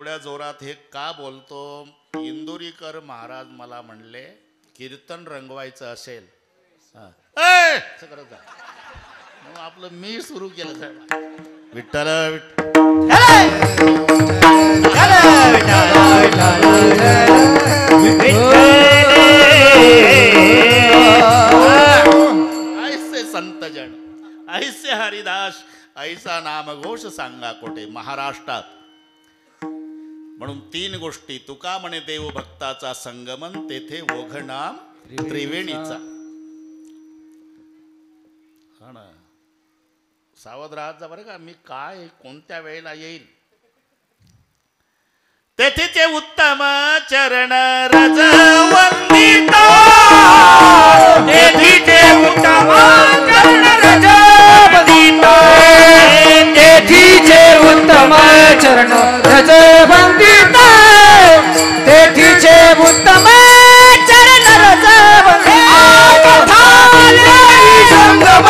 एवढ्या जोरात हे का बोलतो? इंदुरीकर महाराज मला म्हणले कीर्तन रंगवायचं असेल मग आपलं मी सुरू केलं. विठ्ठल ऐसे संत जन ऐसे हरिदास ऐसा नामघोष सांगा कोठे महाराष्ट्रात. म्हणून तीन गोष्टी तुका म्हणे देव भक्ताचा संगमन तेथे ओघ नाम त्रिवेणीचा. हा ना, सावध राहत जा बरं का. मी काय कोणत्या वेळेला येईल. तेथेचे उत्तम चरण रज वंदिता तेथीचे उत्तम चरण रज वंदिता तेथीचे उत्तम चरण रज वंदिता तेथीचे उत्तम चरण रज वंदिता संगम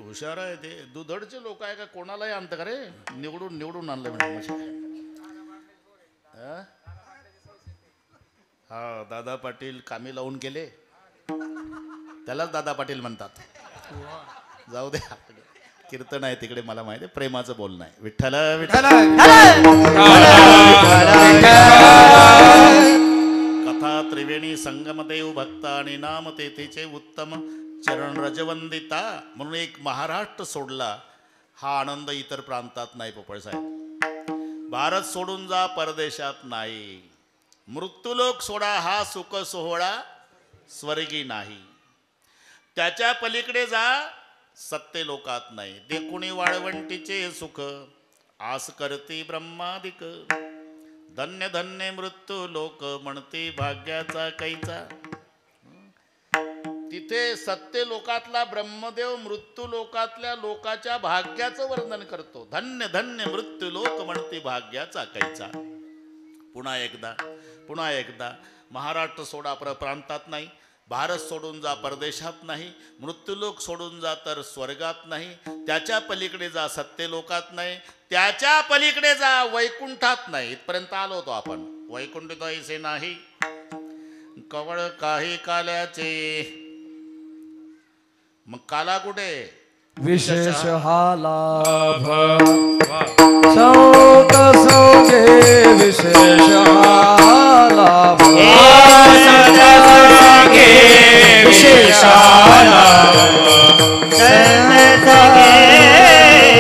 हुशार आहे ते. दुधडचे लोक आहे का कोणालाही आणतं का रे? निवडून निवडून आणलं म्हणजे. हा दादा पाटील कामी लावून गेले त्यालाच दादा पाटील म्हणतात. जाऊ दे, कीर्तन आहे तिकडे मला माहिती आहे. प्रेमाचं बोलणं आहे. विठ्ठल विठ्ठल कथा त्रिवेणी संगमदेव भक्त आणि नाम तेथेचे उत्तम चरण रजवंदिता. म्हणून एक महाराष्ट्र सोडला हा आनंद इतर प्रांतात नाही. पोपळ साहेब, भारत सोडून जा परदेशात नाही. मृत्यूलोक सोडा हा सुख सोहळा स्वर्गी नाही. त्याच्या पलीकडे जा सत्य लोकात नाही. देखुणी वाळवंटीचे सुख आस करती ब्रह्मादिक. धन्य धन्य मृत्यू लोक म्हणते भाग्याचा कैचा. तिथे सत्य लोकातला ब्रह्मदेव मृत्यू लोकातल्या लोकाच्या भाग्याचं वर्णन करतो. धन्य धन्य मृत्यू लोक म्हणते भाग्याचा कैचा. पुन्हा एकदा महाराष्ट्र सोडा प्रांतात नाही. भारत सोडून जा परदेशात नाही. मृत्यूलोक सोडून जा तर स्वर्गात नाही. त्याच्या पलीकडे जा सत्य लोकात नाही. त्याच्या पलीकडे जा वैकुंठात नाही. इथपर्यंत आलो होतो आपण. वैकुंठ ऐसे नाही कवळ काही काल्याचे. मग काला कुठे? विशेष हा लाभ सौत सौगे विशेष हा लाभ विशेष हा लाभ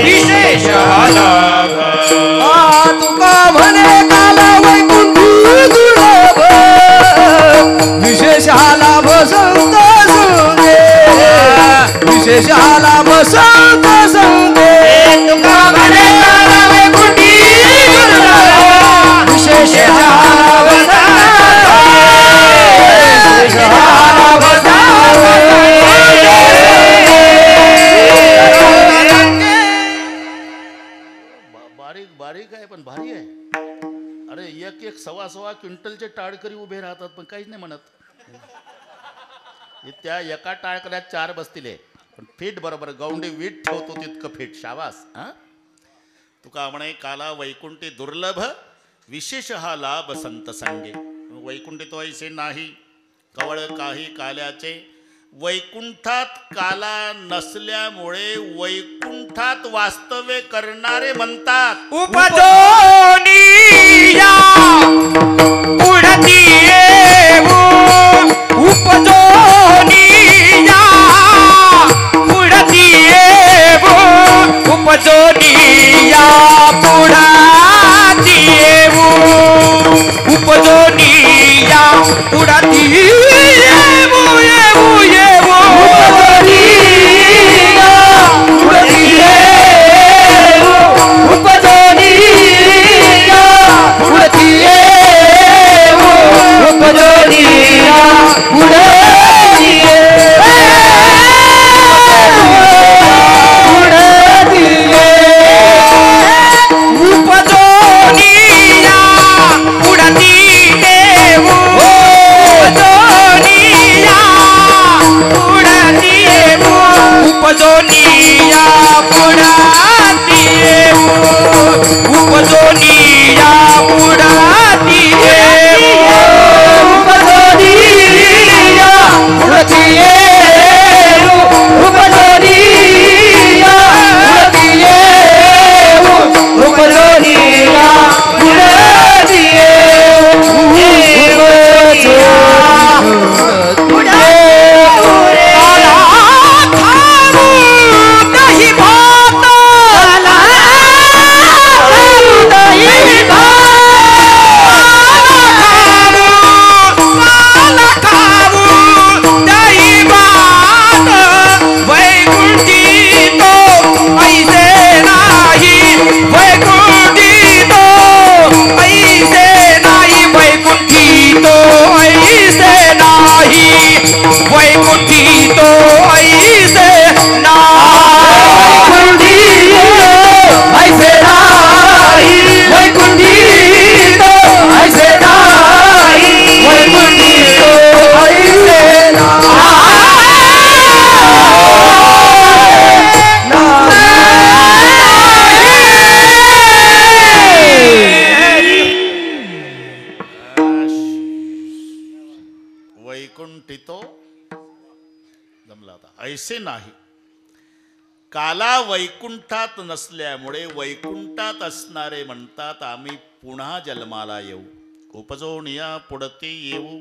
विशेष हा लाभ. तुका म्हणे काला वैकुंठी दुर्लभ विशेष हा लाभ सौत सौगे विशेष हा लाभ सौत सौगे. तुका म्हणे काला वैकुंठी दुर्लभ विशेष हा लाभ विशेष हा लाभ बारीक आहे पण भारी आहे. अरे एक सव्वा क्विंटलचे टाळकरी उभे राहतात पण काहीच नाही म्हणत. त्या एका टाळकऱ्यात 4 बसतील. पण फीट बरोबर गौंडी वीट ठेवतो तितकं फीट. शाबास. तुका म्हणे काला वैकुंठी दुर्लभ विशेष हा लाभ संत सांगे. वैकुंठी तो ऐसे नाही कवळ काही काल्याचे. वैकुंठात काला नसल्यामुळे वैकुंठात वास्तव्य करणारे म्हणतात उपजोनिया पुढती येऊ. उपजोनिया पुढती येऊ. उपजोनिया पुढती येऊ. उपजोनिया पुढती येऊ येऊ येऊ उपजोनिया पुढती येऊ उपजोनिया पुढती येऊ उपजोनिया पुढती उपजोनिया पुढती येऊ उपजोनिया पुढती येऊ उपजोनिया पुढती येऊ उपजोनिया पुढती येऊ उपजोनिया पुढती वैकुंठी तो ऐसे नाही ऐसे नाही वैकुंठी तो ऐसे नाही वैकुंठी तो ऐसे वैकुंठितो जमला आता ऐसे नाही. काला वैकुंठात नसल्यामुळे वैकुंठात असणारे म्हणतात आम्ही पुन्हा जन्माला येऊ, उपजोनिया पुढती येऊ.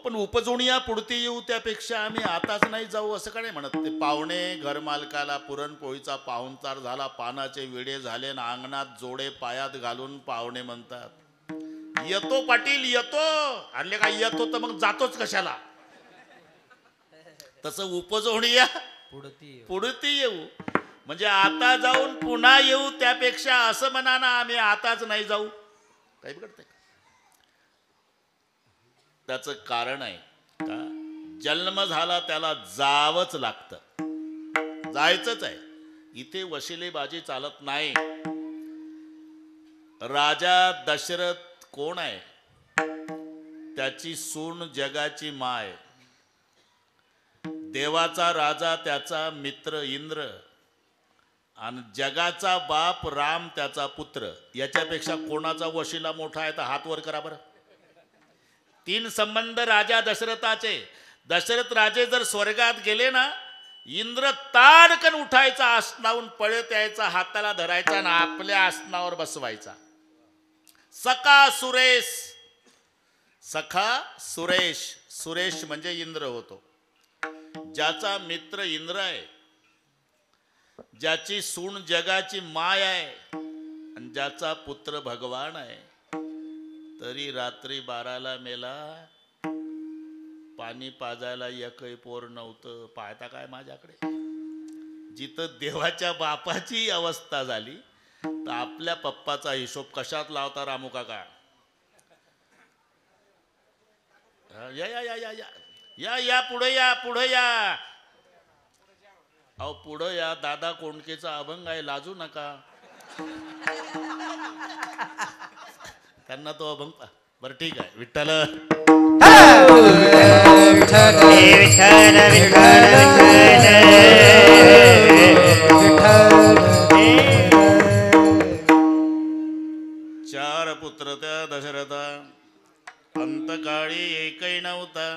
पण उपजोनिया पुढती येऊ त्यापेक्षा आम्ही आताच नाही जाऊ असं का नाही म्हणत. ते पाहुणे घरमालकाला पुरणपोळीचा पाहुणचार झाला, पानाचे विडे झाले ना अंगणात जोडे पायात घालून पाहुणे म्हणतात येतो पाटील येतो. आणले का येतो तर मग जातोच कशाला. तसं उपजोनिया पुढती येऊ म्हणजे आता जाऊन पुन्हा येऊ त्यापेक्षा असं म्हणा ना आम्ही आताच नाही जाऊ. काही बिघडतंय का? त्याचं कारण आहे का जन्म झाला त्याला जावंच लागतं, जायचंच आहे. इथे वशिलेबाजी चालत नाही. राजा दशरथ कोण आहे? त्याची सून जगाची माय, देवाचा राजा त्याचा मित्र इंद्र आणि जगाचा बाप राम त्याचा पुत्र. याच्यापेक्षा कोणाचा वशिला मोठा आहे तर हात वर करा बरं. 3 संबंध राजा दशरथाचे. दशरथ राजे जर स्वर्गात गेले ना इंद्र ताडकन उठायचा, आसनावून पळत यायचा, हाताला धरायचा ना आपल्या आसनावर बसवायचा. सखा सुरेश, सखा सुरेश, सुरेश म्हणजे इंद्र होतो. ज्याचा मित्र इंद्र आहे, ज्याची सून जगाची माय आहे आणि ज्याचा पुत्र भगवान आहे, तरी रात्री 12ला मेला. पाणी पाजायला एकही पोर नव्हतं. पाहता काय माझ्याकडे. जिथं देवाच्या बापाची अवस्था झाली तर आपल्या पप्पाचा हिशोब कशात लावता रामू काका. या या या या या या या पुढे या पुढे या. अहो पुढं या. दादा कोंडकेचा अभंग आहे, लाजू नका. त्यांना तो अभंग बरं ठीक आहे. विठ्ठल चार पुत्र त्या दशरथा, अंतकाळी एकही नव्हता.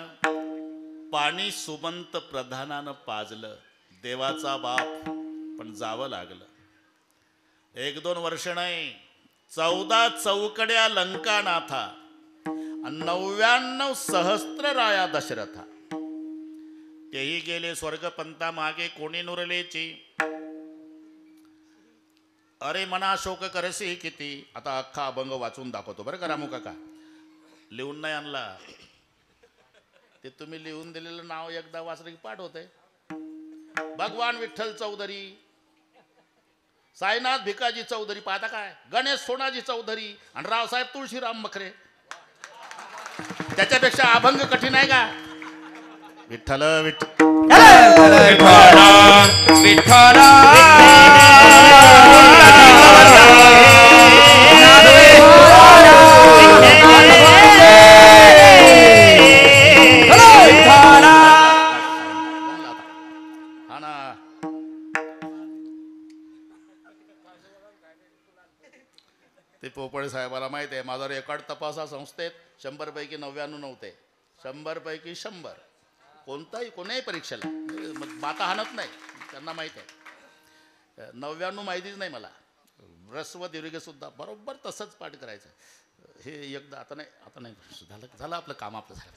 पाणी सुमंत प्रधानानं पाजलं. देवाचा बाप पण जावं लागलं. 1-2 वर्ष नाही, 14 चौकड्या लंका नाथा आणि 99 सहस्त्र राया दशरथा. तेही गेले स्वर्गपंथा मागे कोणी नुरलेची. अरे मना शोक करसी किती. आता अख्खा अभंग वाचून दाखवतो बरं का रामू काका. लिहून नाही आणला ते, तुम्ही लिहून दिलेलं नाव एकदा वाचलं की पाठ होते. भगवान विठ्ठल चौधरी, साईनाथ भिकाजी चौधरी, पाहता काय, गणेश सोनाजी चौधरी आणि रावसाहेब तुळशीराम मखरे. त्याच्यापेक्षा अभंग कठीण आहे का? विठ्ठल विठ्ठल विठ्ठल हा ना. ते पोपळे साहेबाला माहिती आहे माझा रेकॉर्ड तपासा संस्थेत 100 पैकी 99 नव्हते. 100 पैकी 100 कोणाही परीक्षेला माता हाणत नाही, त्यांना माहिती आहे. 99 माहितीच नाही मला. रस्व दीर्घ सुद्धा बरोबर तसंच पाठ करायचं. हे एकदा आता नाही झालं आपलं काम आपलं झालं.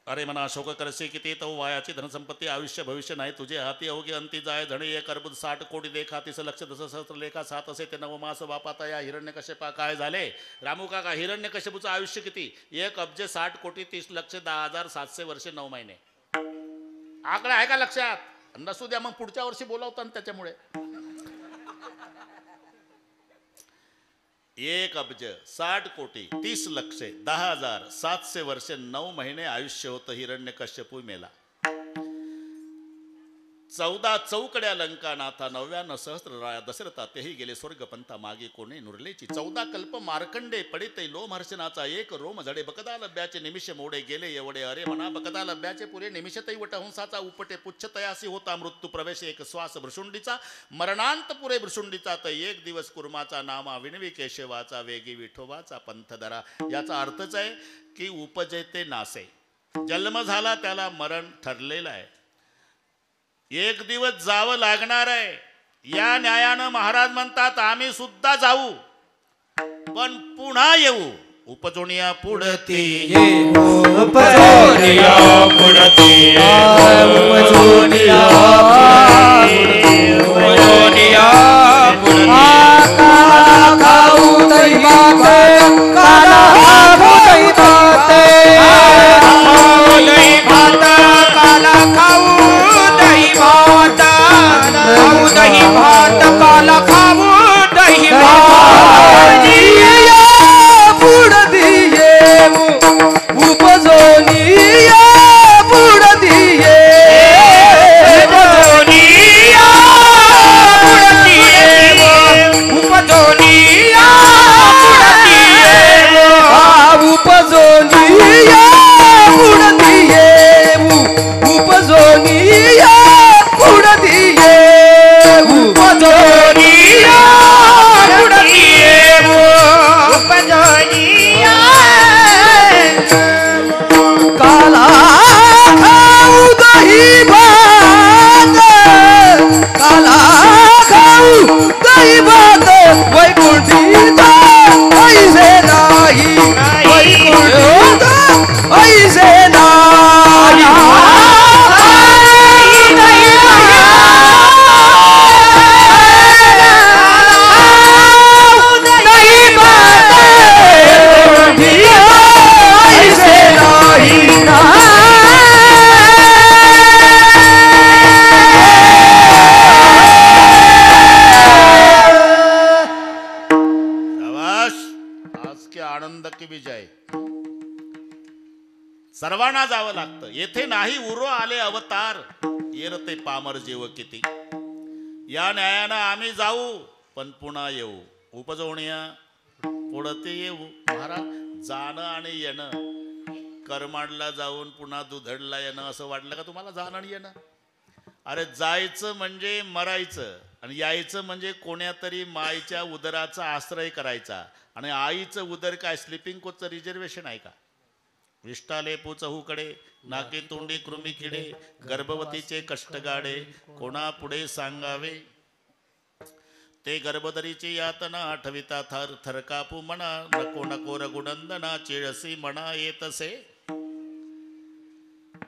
अरे मना शोक करसे किती तो वायाची धनसंपत्ती आयुष्य भविष्य नाही तुझे हाती अवघे अंती जाय धणे एक अर्बुद 60 कोटी देखा तिस लक्ष 10 सहस्त्र लेखा 7 असे ते 9 मास बापाता या हिरण्यकश्यपा काय झाले. रामू काका, हिरण्यकश्यपूचं आयुष्य किती? 1 अब्ज 60 कोटी 30 लक्ष 10,700 वर्षे 9 महिने. आकडा आहे का लक्षात? नसू द्या, मग पुढच्या वर्षी बोलावतात त्याच्यामुळे. 1 अब्ज 60 कोटी 30 लक्ष 10,700 वर्षे 9 महिने आयुष्य होतं हिरण्यकश्यपू मेला. 14 चौकड्या लंका नाथा 99 सहस्त्र राया दशरथा तेही गेले स्वर्गपंथा मागे कोणी नुरलेची. 14 कल्प मार्कंडे पडिते लोमहर्षणाचा एक रोम झडे बकदा लभ्याचे निमिष मोडे गेले एवढे. अरे म्हणा बकदा लभ्याचे पुरे निमिषतही वटहंसाचा उपटे पुच्छ तयासी होता मृत्यू प्रवेश एक श्वास भृशुंडीचा मरणांत पुरे भृशुंडीचा तर एक दिवस कुर्माचा नामा विणवी केशवाचा वेगी विठोबाचा पंथ धरा. याचा अर्थच आहे की उपजे ते नासे. जन्म झाला त्याला मरण ठरलेलं आहे. एक दिवस जावं लागणार आहे. या न्यायानं महाराज म्हणतात आम्ही सुद्धा जाऊ पण पुन्हा येऊ. उपजोनिया पुढती उपजोनिया पुढती उपजोनिया उपजोनिया काला खाऊ दही भात काला खाऊ दही भात दही भात काला खाऊ दही भात खाऊ दही भात काला खाऊ दही भात उपजोनिया पुढतीये उपजोनिया पुढतीये उपजोनिया पुढतीये उपजोनिया पुढतीये उपजोनिया पुढतीये उपजोनिया काला खाऊ दही भात काला खाऊ दही भात वैकुंठीचा ऐसे नाही वैकुंठीचा ऐसे नाही आनंद की विजय. सर्वांना जावं लागतं. येथे नाही उरो आले अवतार येरते पामर जीव किती. या न्यायानं आम्ही जाऊ पण पुन्हा येऊ. उपजवणीया पुढते येऊ. महाराज जाणं आणि येणं, करमाडला जाऊन पुन्हा दुधडला येणं असं वाटलं का तुम्हाला? जाणं आणि येणं, अरे जायचं म्हणजे मरायचं आणि यायचं म्हणजे कोण्यातरी माईच्या उदराचा आश्रय करायचा. आणि आईचं उदर काय स्लिपिंग कोचचं रिझर्वेशन आहे का? विष्टाले चहूकडे नाके तोंडी कृमी किडे गर्भवतीचे कष्टगाडे कोणा पुढे सांगावे. ते गर्भदरीची यातना आठविता थर थरकापू म्हणा नको नको रघुनंदना चिळसी म्हणा येतसे.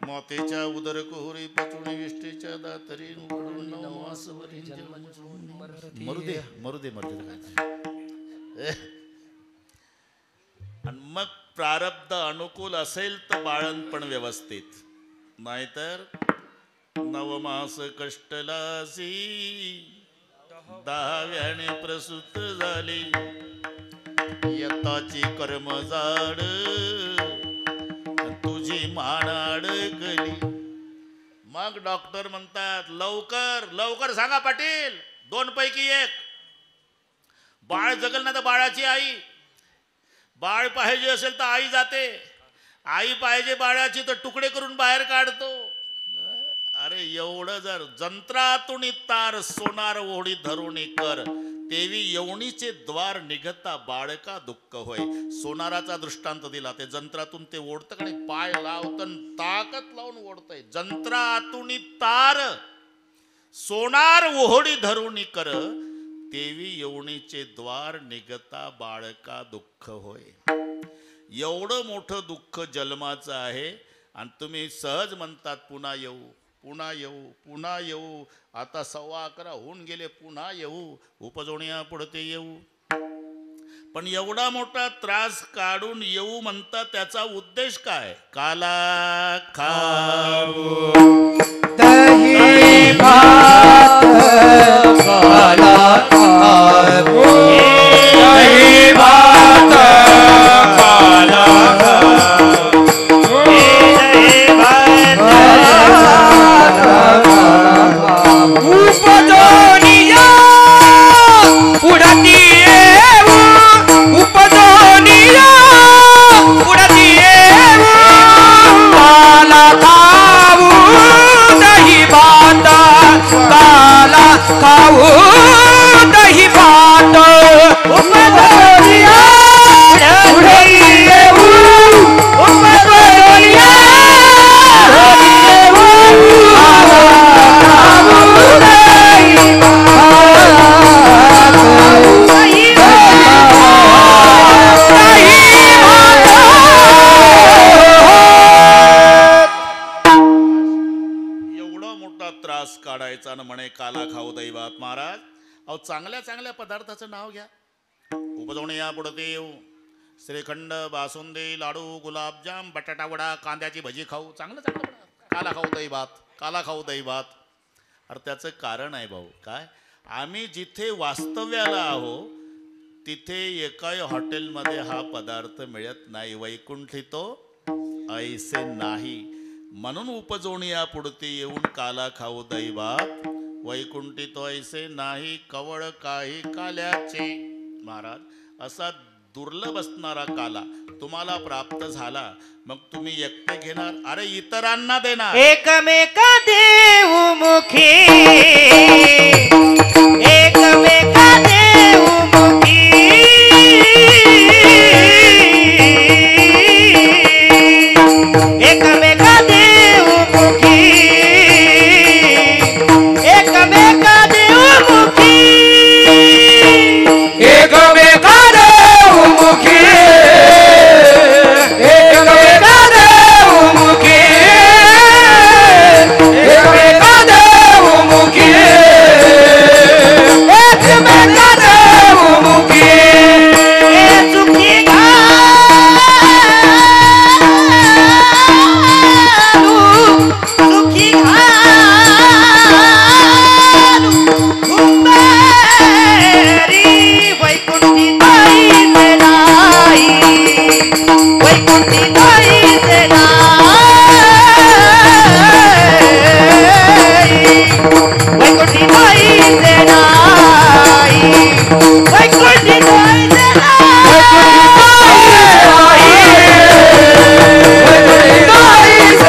मोतीच्या उदर कोहरी पचुणी विष्टीच्या दातरी उकडून नवमासवरी मरुदे मरुदे मरुदे. आणि मग प्रारब्ध अनुकूल असेल तर बाळणपण व्यवस्थित, नाहीतर नवमास कष्टलासी 10व्याने प्रसूत झाली यताची कर्म जाड तुझी मान अडकली. मग डॉक्टर म्हणतात लवकर लवकर सांगा पाटील, 2 पैकी 1 बाळ जगल ना तर बाळाची आई. बाळ पाहिजे असेल तर आई जाते, आई पाहिजे बाळाची तर तुकडे करून बाहेर काढतो. अरे एवढं जर जंत्रातून तार सोनार ओढी धरून कर तेवी यवणीचे द्वार निघता बाळका दुःख होय. सोनाराचा दृष्टांत दिला. ते जंत्रातून ते ओढतं आणि पाय लावतं ताकद लावून ओढतंय. जंत्रातून तार सोनार ओढी धरून कर तेवी यवणीचे द्वार निघता बाळका दुःख होय. एवढं मोठं दुःख जन्माचं आहे आणि तुम्ही सहज म्हणतात पुन्हा येऊ पुन्हा येऊ पुन्हा येऊ. आता 11:15 होऊन गेले, पुन्हा येऊ, उपजवण्या पुढते येऊ. पण एवढा मोठा त्रास काढून येऊ म्हणता त्याचा उद्देश काय? काला खाऊ दही भात काला खाऊ दही भात काला उपजोनिया उडती उपजोनिया उडती काला खाऊ दही भात काला खाऊ दही भात उपजोनिया उडती उपजोनिया त्रास काढायचा न म्हणे काला खाऊ दैवात. महाराज अहो चांगल्या चांगल्या पदार्थाचं नाव घ्या. उपजवणे या पुढे येऊ. श्रीखंड बासुंदी लाडू गुलाबजाम बटाटा वडा कांद्याची भजी खाऊ. चांगलं चांगलं काला खाऊ दैवात काला खाऊ दैवात. अरे त्याचं कारण आहे भाऊ काय, आम्ही जिथे वास्तव्याला आहो तिथे एकाही हॉटेलमध्ये हा पदार्थ मिळत नाही. वैकुंठी तो ऐसे नाही. म्हणून उपजोनिया पुढती येऊन काला खाऊ दैवात. वैकुंठी तो ऐसे नाही कवळ काही काल्याचे. महाराज असा दुर्लभ असणारा काला तुम्हाला प्राप्त झाला मग तुम्ही एकटे घेणार? अरे इतरांना देणार. एकमेका देऊ मुखी एकमेका देऊ मुखी एकमेका देऊ मुखी एकमेका देऊ मुखी एकमेका देऊ मुखी एकमेका देऊ मुखी एकमेका देऊ मुखी एकमेका देऊ मुखी सुखी घालू सुखी घालू कुंभारी वैकुंठी ताई से नाही वैकुंठी ताई से नाही वैकुंठी ताई से नाही वैकुंठी ताई से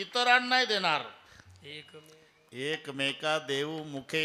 इतरांना देणार. एकमेका देऊ मुखे